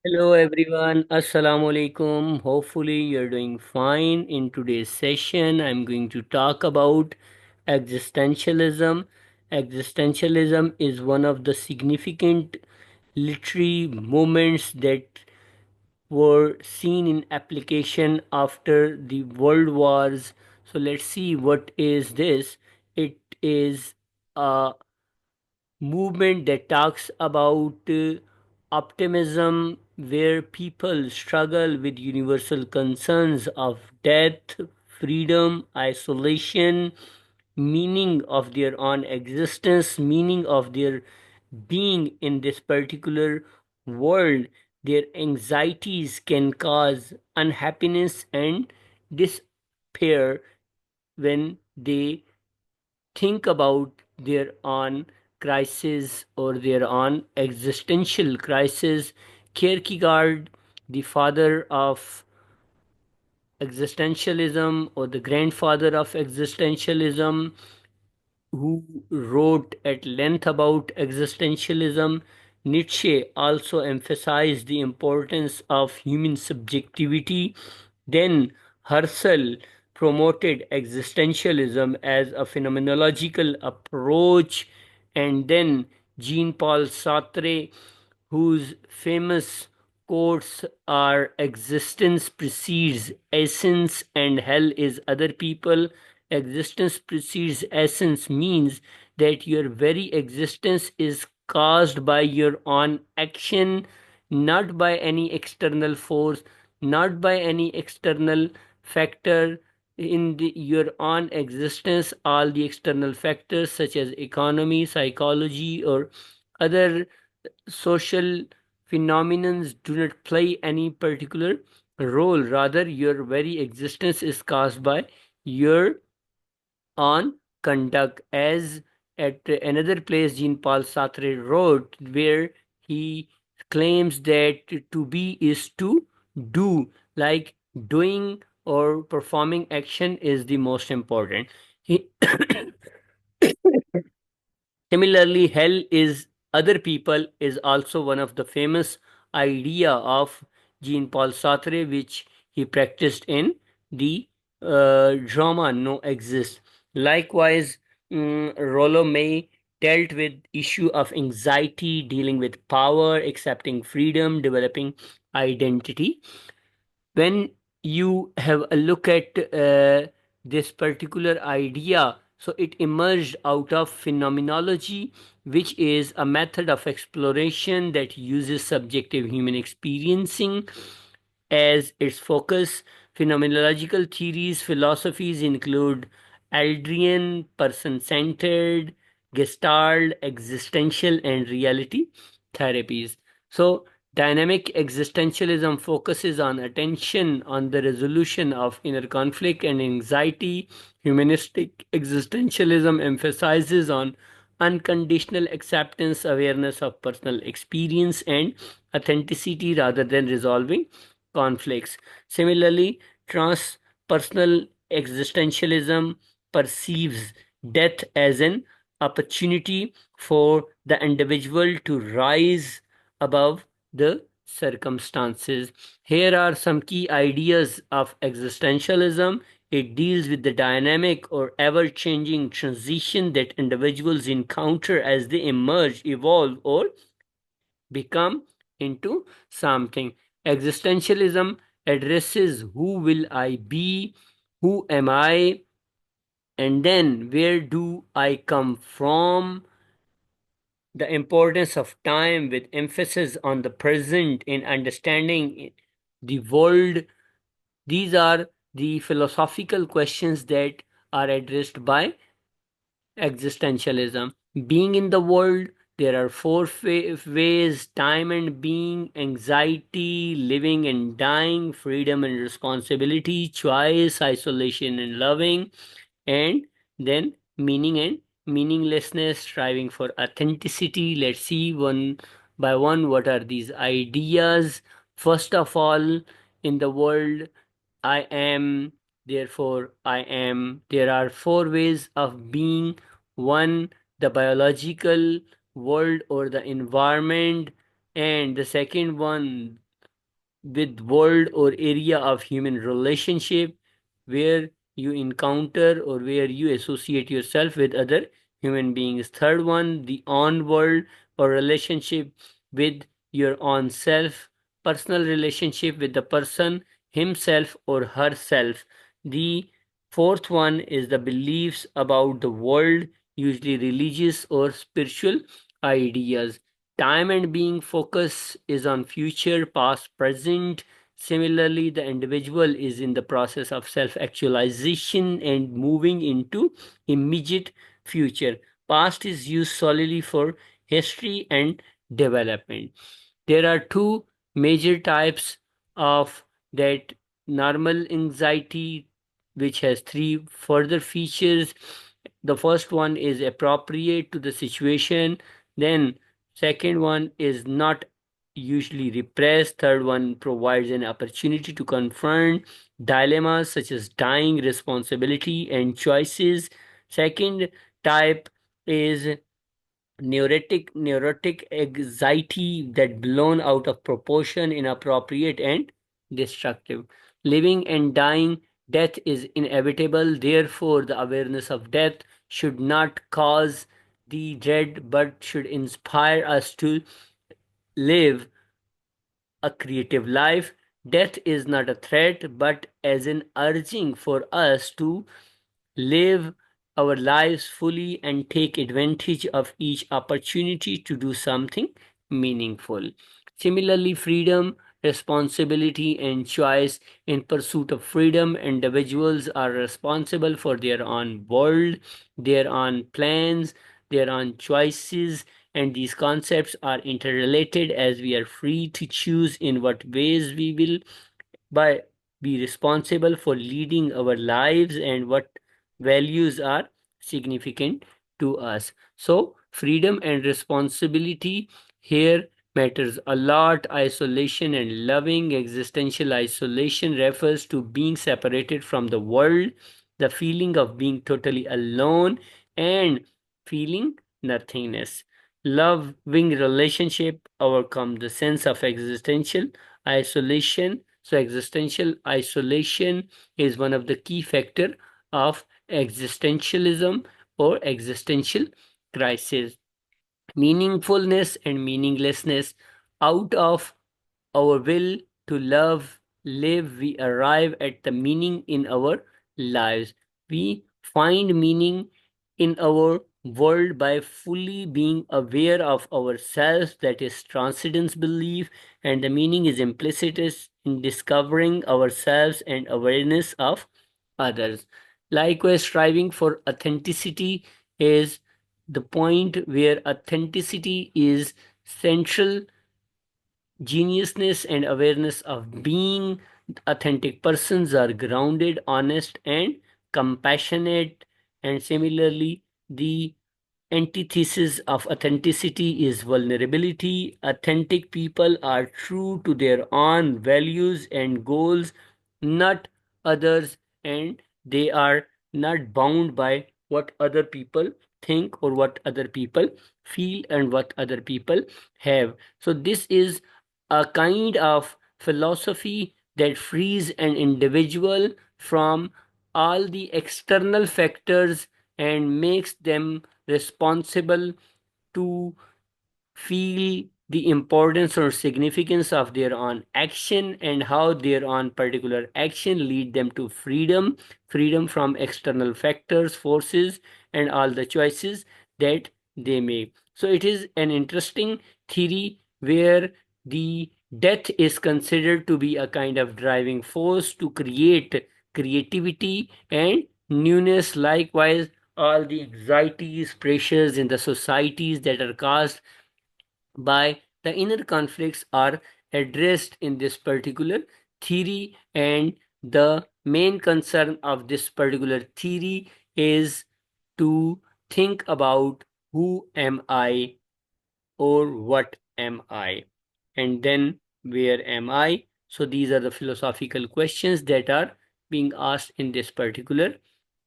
Hello everyone, Assalamu alaikum. Hopefully you're doing fine. In today's session, I'm going to talk about existentialism. Existentialism is one of the significant literary movements that were seen in application after the world wars. So let's see what is this. It is a movement that talks about optimism, where people struggle with universal concerns of death, freedom, isolation, meaning of their own existence, meaning of their being in this particular world. Their anxieties can cause unhappiness and despair when they think about their own crisis or their own existential crisis. Kierkegaard, the father of existentialism or the grandfather of existentialism, who wrote at length about existentialism. Nietzsche also emphasized the importance of human subjectivity. Then Husserl promoted existentialism as a phenomenological approach. And then Jean Paul Sartre, whose famous quotes are existence precedes essence and hell is other people. Existence precedes essence means that your very existence is caused by your own action, not by any external force, not by any external factor. In your own existence, all the external factors such as economy, psychology, or other social phenomena do not play any particular role. Rather, your very existence is caused by your own conduct. As at another place, Jean Paul Sartre wrote, where he claims that to be is to do, like doing or performing action is the most important. He Similarly, hell is other people is also one of the famous idea of Jean Paul Sartre, which he practiced in the drama No Exist. Likewise, Rollo May dealt with issue of anxiety, dealing with power, accepting freedom, developing identity. When you have a look at this particular idea, so it emerged out of phenomenology, which is a method of exploration that uses subjective human experiencing as its focus. Phenomenological theories, philosophies include Aldrian, person centered, Gestalt, existential, and reality therapies. So, dynamic existentialism focuses on attention on the resolution of inner conflict and anxiety. Humanistic existentialism emphasizes on unconditional acceptance, awareness of personal experience, and authenticity rather than resolving conflicts. Similarly, transpersonal existentialism perceives death as an opportunity for the individual to rise above the circumstances. Here are some key ideas of existentialism. It deals with the dynamic or ever changing transition that individuals encounter as they emerge, evolve, or become into something. Existentialism addresses who will I be, who am I, and then where do I come from, the importance of time with emphasis on the present in understanding the world. These are the philosophical questions that are addressed by existentialism. Being in the world, there are four ways: time and being, anxiety, living and dying, freedom and responsibility, choice, isolation and loving, and then meaning and meaninglessness, striving for authenticity. Let's see one by one what are these ideas. First of all, in the world, I am, therefore I am. There are four ways of being. One, the biological world or the environment, and the second one, with world or area of human relationship where you encounter or where you associate yourself with other human beings. Third one, the on world or relationship with your own self, personal relationship with the person himself or herself. The fourth one is the beliefs about the world, usually religious or spiritual ideas. Time and being focus is on future, past, present. Similarly, the individual is in the process of self actualization and moving into immediate future. Past is used solely for history and development. There are two major types of that normal anxiety, which has three further features. The first one is appropriate to the situation, then second one is not usually repressed, third one provides an opportunity to confront dilemmas such as dying, responsibility, and choices. Second type is neurotic anxiety that blown out of proportion, inappropriate, and destructive. Living and dying, death is inevitable, therefore the awareness of death should not cause the dread but should inspire us to live a creative life. Death is not a threat but as an urging for us to live our lives fully and take advantage of each opportunity to do something meaningful. Similarly, freedom, responsibility, and choice. In pursuit of freedom, individuals are responsible for their own world, their own plans, their own choices, and these concepts are interrelated as we are free to choose in what ways we will by be responsible for leading our lives and what values are significant to us. So freedom and responsibility here matters a lot. Isolation and loving. Existential isolation refers to being separated from the world, the feeling of being totally alone and feeling nothingness. Loving relationship overcome the sense of existential isolation. So existential isolation is one of the key factor of existentialism or existential crisis. Meaningfulness and meaninglessness. Out of our will to love, live, we arrive at the meaning in our lives. We find meaning in our world by fully being aware of ourselves, that is transcendence belief, and the meaning is implicit in discovering ourselves and awareness of others. Likewise, striving for authenticity is the point where authenticity is central. Geniusness and awareness of being. Authentic persons are grounded, honest, and compassionate. And similarly, the antithesis of authenticity is vulnerability. Authentic people are true to their own values and goals, not others, and they are not bound by what other people think or what other people feel and what other people have. So, this is a kind of philosophy that frees an individual from all the external factors and makes them responsible to feel the importance or significance of their own action and how their own particular action lead them to freedom from external factors, forces, and all the choices that they make. So it is an interesting theory where the death is considered to be a kind of driving force to create creativity and newness. Likewise, all the anxieties, pressures in the societies that are caused by the inner conflicts are addressed in this particular theory, and the main concern of this particular theory is to think about who am I or what am I, and then where am I. So these are the philosophical questions that are being asked in this particular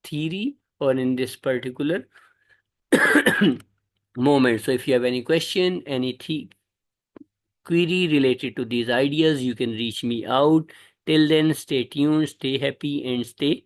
theory or in this particular moment. So if you have any question, any query related to these ideas, you can reach me out. Till then, stay tuned, stay happy, and stay